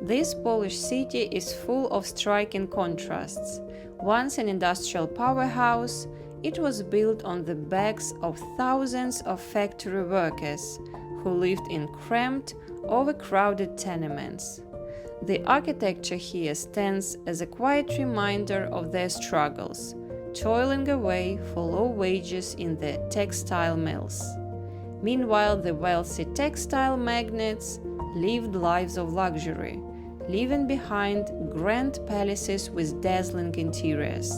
This Polish city is full of striking contrasts. Once an industrial powerhouse, it was built on the backs of thousands of factory workers who lived in cramped, overcrowded tenements. The architecture here stands as a quiet reminder of their struggles, toiling away for low wages in the textile mills. Meanwhile, the wealthy textile magnates lived lives of luxury, leaving behind grand palaces with dazzling interiors.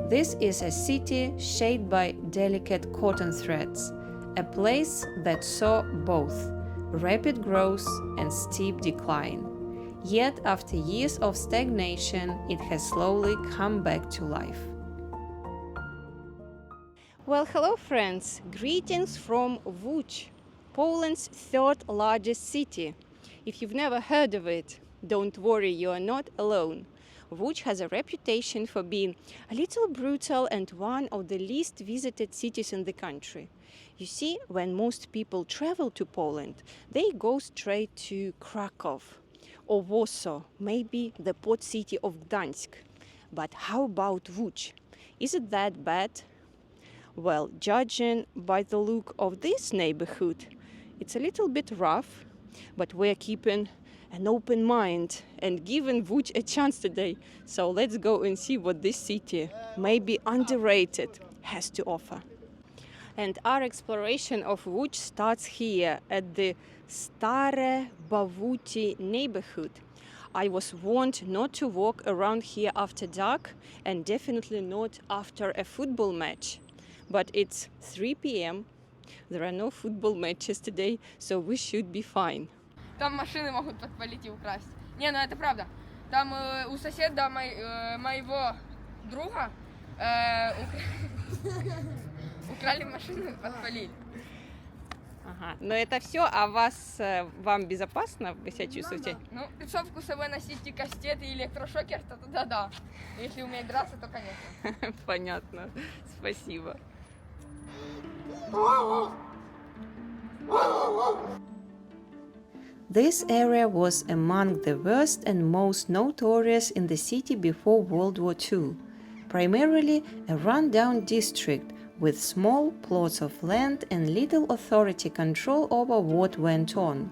This is a city shaped by delicate cotton threads, a place that saw both rapid growth and steep decline. Yet, after years of stagnation, it has slowly come back to life. Well, hello friends! Greetings from Łódź, Poland's third largest city. If you've never heard of it, don't worry, you are not alone. Łódź has a reputation for being a little brutal and one of the least visited cities in the country. You see, when most people travel to Poland, they go straight to Krakow or Warsaw, maybe the port city of Gdańsk. But how about Łódź? Is it that bad? Well, judging by the look of this neighborhood, it's a little bit rough, but we're keeping an open mind and giving Łódź a chance today. So let's go and see what this city, maybe underrated, has to offer. And our exploration of Łódź starts here at the Stare Baluty neighborhood. I was warned not to walk around here after dark and definitely not after a football match. But it's 3 p.m. There are no football matches today, so we should be fine. Там машины могут подпалить и украсть. Не, ну это правда. Там у соседа моего друга украли машину и подпалили. Ага, но это все, а вам безопасно? Вы себя чувствуете? Да. Ну, бечевку с собой носить и кастет, и электрошокер, то тогда да. Если уметь драться, то конечно. Понятно, спасибо. This area was among the worst and most notorious in the city before World War II, primarily a run-down district with small plots of land and little authority control over what went on.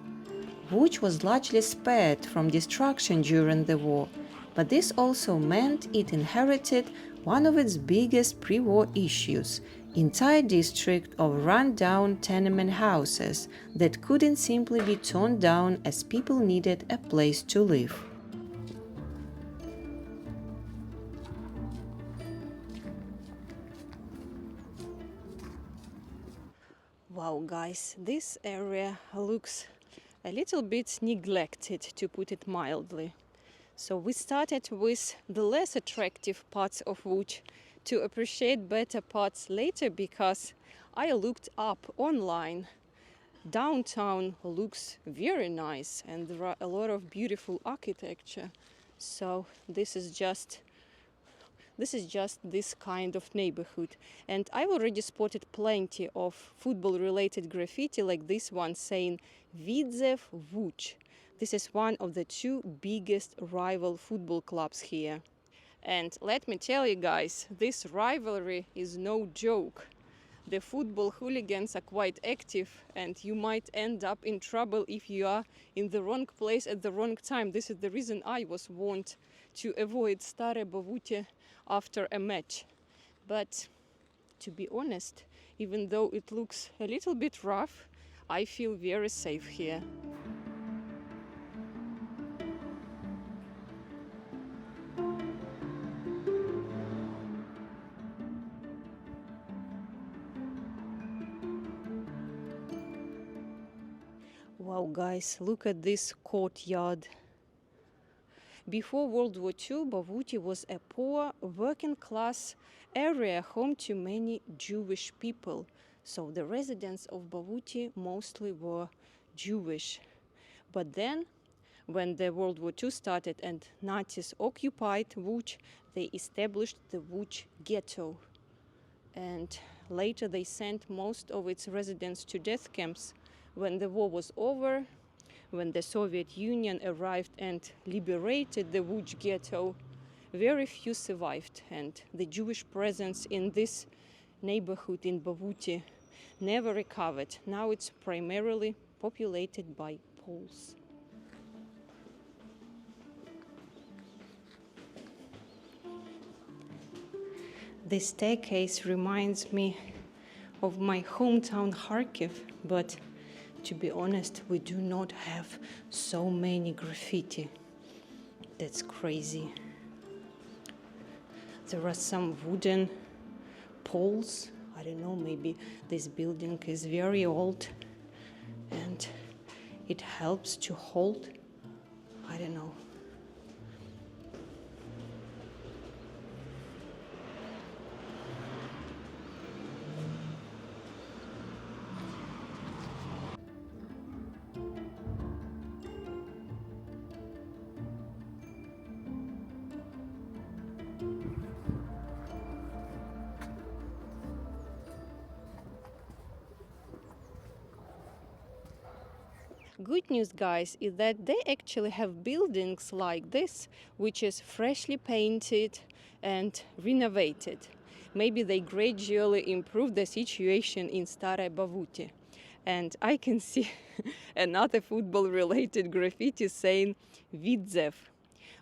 Łódź was largely spared from destruction during the war, but this also meant it inherited one of its biggest pre-war issues: entire district of run-down tenement houses that couldn't simply be torn down as people needed a place to live. Wow, guys, this area looks a little bit neglected, to put it mildly. So we started with the less attractive parts of Łódź to appreciate better parts later, because I looked up online. Downtown looks very nice and there are a lot of beautiful architecture. So this is just this kind of neighborhood. And I've already spotted plenty of football-related graffiti like this one saying "Widzew Łódź." This is one of the two biggest rival football clubs here. And let me tell you guys, this rivalry is no joke. The football hooligans are quite active and you might end up in trouble if you are in the wrong place at the wrong time. This is the reason I was warned to avoid Stare Baluty after a match. But to be honest, even though it looks a little bit rough, I feel very safe here. Wow, guys, look at this courtyard. Before World War II, Baluty was a poor, working-class area home to many Jewish people. So the residents of Baluty mostly were Jewish. But then, when the World War II started and Nazis occupied Łódź, they established the Łódź ghetto. And later they sent most of its residents to death camps. When the war was over, When the Soviet Union arrived and liberated the Łódź ghetto, very few survived, and the Jewish presence in this neighborhood in Baluty never recovered. Now it's primarily populated by Poles. This staircase reminds me of my hometown Kharkiv, but to be honest, we do not have so many graffiti. That's crazy. There are some wooden poles. I don't know, maybe this building is very old and it helps to hold, I don't know. Good news, guys, is that they actually have buildings like this, which is freshly painted and renovated. Maybe they gradually improve the situation in Stare Baluty. And I can see another football-related graffiti saying Widzew.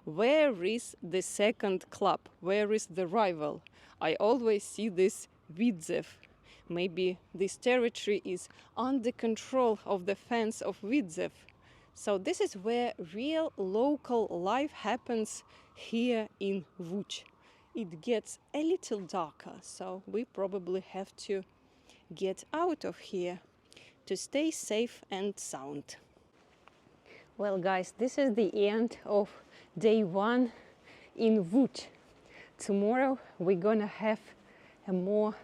Where is the second club? Where is the rival? I always see this Widzew. Maybe this territory is under control of the fans of Widzew. So this is where real local life happens here in Łódź. It gets a little darker, so we probably have to get out of here to stay safe and sound. Well, guys, this is the end of day one in Łódź. Tomorrow we're gonna have a more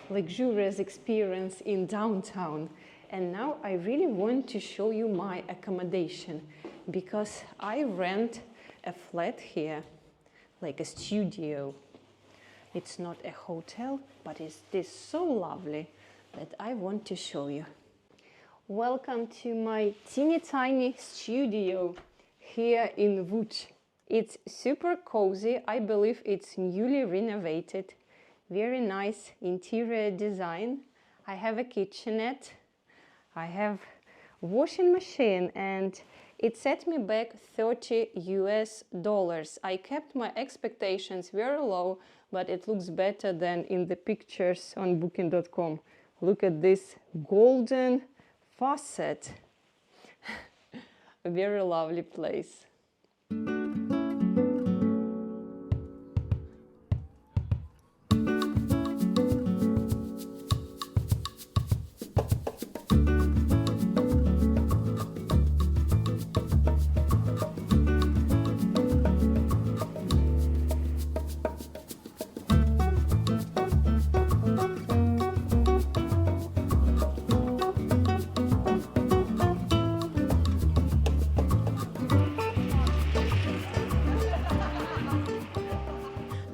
luxurious experience in downtown. And now I really want to show you my accommodation, because I rent a flat here, like a studio. It's not a hotel, but it's so lovely that I want to show you. Welcome to my teeny tiny studio here in Łódź. It's super cozy. I believe it's newly renovated. Very nice interior design. I have a kitchenette. I have washing machine, and it set me back $30 US. I kept my expectations very low, but it looks better than in the pictures on booking.com. Look at this golden faucet. A very lovely place.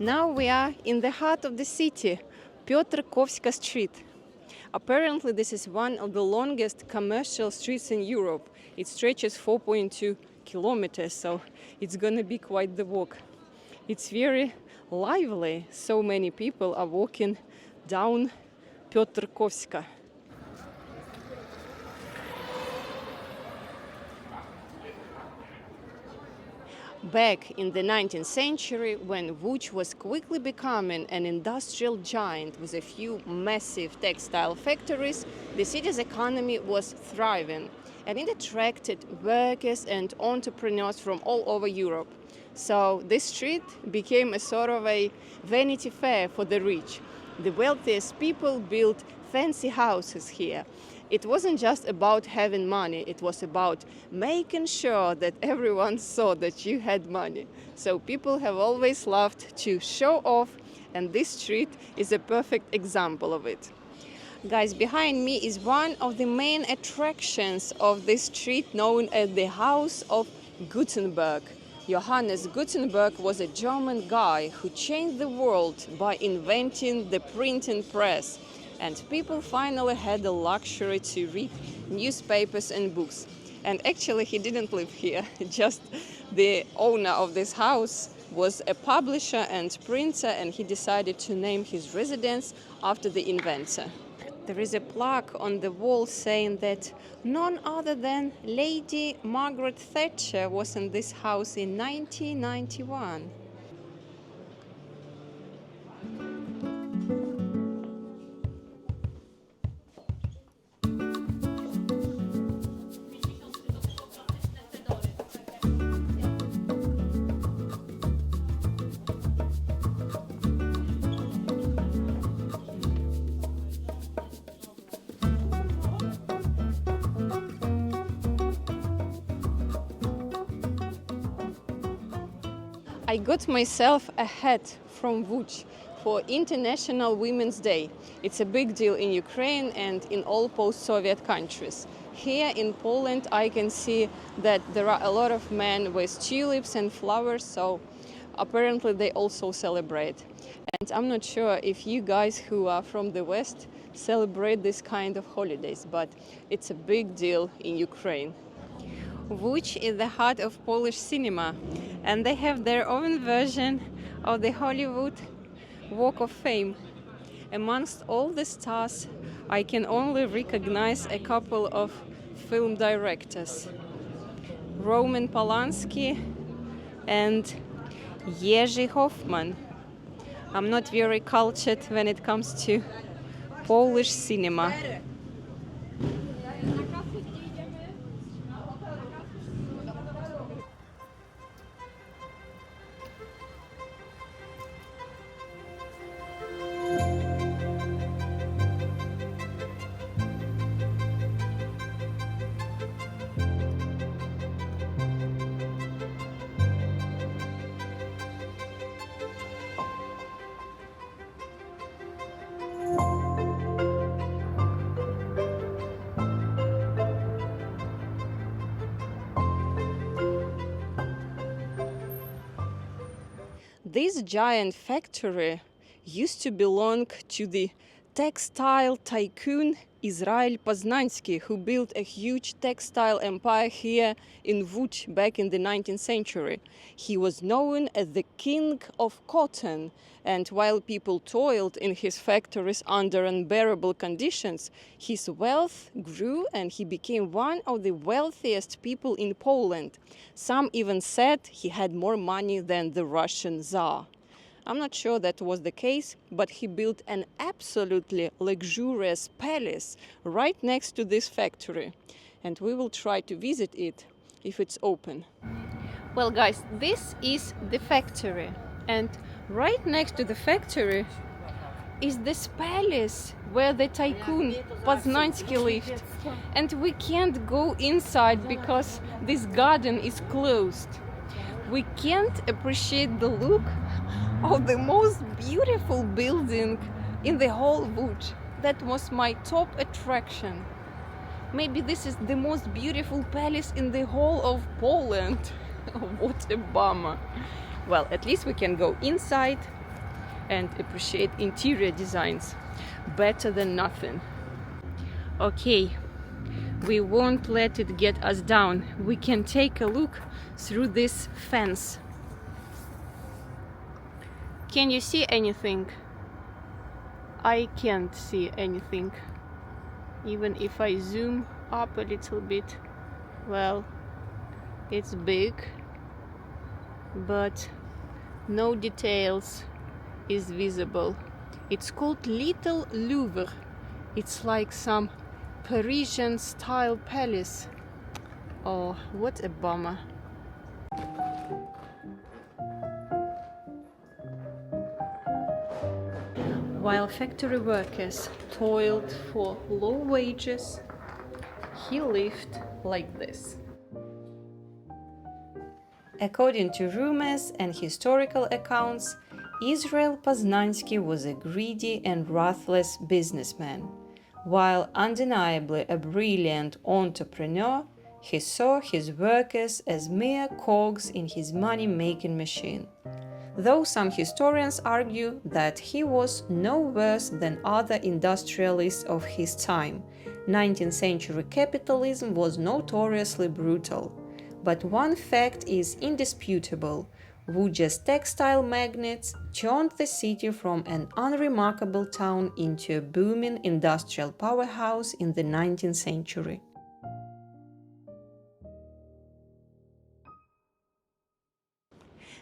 Now we are in the heart of the city, Piotrkowska street. Apparently this is one of the longest commercial streets in Europe. It stretches 4.2 kilometers, so it's gonna be quite the walk. It's very lively. So many people are walking down Piotrkowska. Back in the 19th century, when Łódź was quickly becoming an industrial giant with a few massive textile factories, the city's economy was thriving, and it attracted workers and entrepreneurs from all over Europe. So this street became a sort of a Vanity Fair for the rich. The wealthiest people built fancy houses here. It wasn't just about having money, it was about making sure that everyone saw that you had money. So people have always loved to show off, and this street is a perfect example of it. Guys, behind me is one of the main attractions of this street, known as the House of Gutenberg. Johannes Gutenberg was a German guy who changed the world by inventing the printing press. And people finally had the luxury to read newspapers and books. And actually he didn't live here, just the owner of this house was a publisher and printer, and he decided to name his residence after the inventor. There is a plaque on the wall saying that none other than Lady Margaret Thatcher was in this house in 1991. I got myself a hat from Łódź for International Women's Day. It's a big deal in Ukraine and in all post-Soviet countries. Here in Poland I can see that there are a lot of men with tulips and flowers, so apparently they also celebrate. And I'm not sure if you guys who are from the West celebrate this kind of holidays, but it's a big deal in Ukraine. Łódź is the heart of Polish cinema, and they have their own version of the Hollywood Walk of Fame. Amongst all the stars, I can only recognize a couple of film directors, Roman Polanski and Jerzy Hoffman. I'm not very cultured when it comes to Polish cinema. This giant factory used to belong to the textile tycoon Israel Poznański, who built a huge textile empire here in Łódź back in the 19th century. He was known as the king of cotton, and while people toiled in his factories under unbearable conditions, his wealth grew and he became one of the wealthiest people in Poland. Some even said he had more money than the Russian Tsar. I'm not sure that was the case, but he built an absolutely luxurious palace right next to this factory. And we will try to visit it if it's open. Well, guys, this is the factory. And right next to the factory is this palace where the tycoon Poznański lived. And we can't go inside because this garden is closed. We can't appreciate the look of the most beautiful building in the whole Łódź. That was my top attraction. Maybe this is the most beautiful palace in the whole of Poland. What a bummer. Well, at least we can go inside and appreciate interior designs. Better than nothing. Okay, we won't let it get us down. We can take a look through this fence. Can you see anything? I can't see anything. Even if I zoom up a little bit, well, it's big, but no details is visible. It's called Little Louvre. It's like some Parisian style palace. Oh, what a bummer. While factory workers toiled for low wages, he lived like this. According to rumors and historical accounts, Israel Poznański was a greedy and ruthless businessman. While undeniably a brilliant entrepreneur, he saw his workers as mere cogs in his money-making machine. Though some historians argue that he was no worse than other industrialists of his time. 19th century capitalism was notoriously brutal. But one fact is indisputable. Łódź's textile magnates turned the city from an unremarkable town into a booming industrial powerhouse in the 19th century.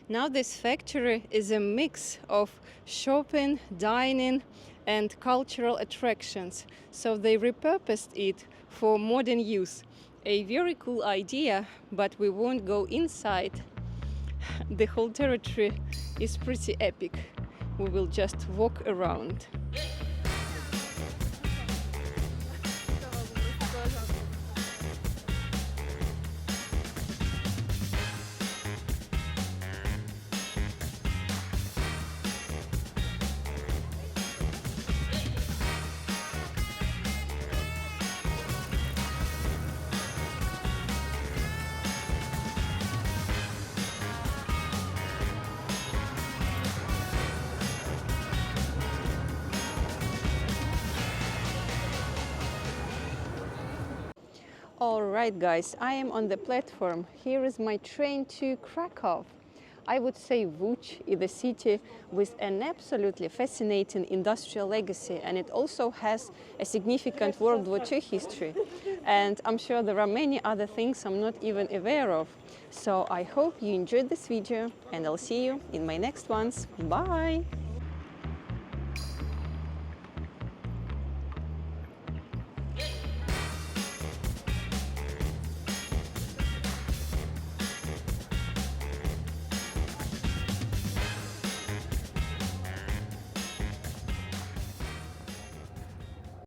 Now this factory is a mix of shopping, dining, and cultural attractions, so they repurposed it for modern use. A very cool idea, but we won't go inside. The whole territory is pretty epic. We will just walk around. Alright guys, I am on the platform. Here is my train to Krakow. I would say Łódź is a city with an absolutely fascinating industrial legacy, and it also has a significant World War II history. And I'm sure there are many other things I'm not even aware of. So I hope you enjoyed this video, and I'll see you in my next ones. Bye!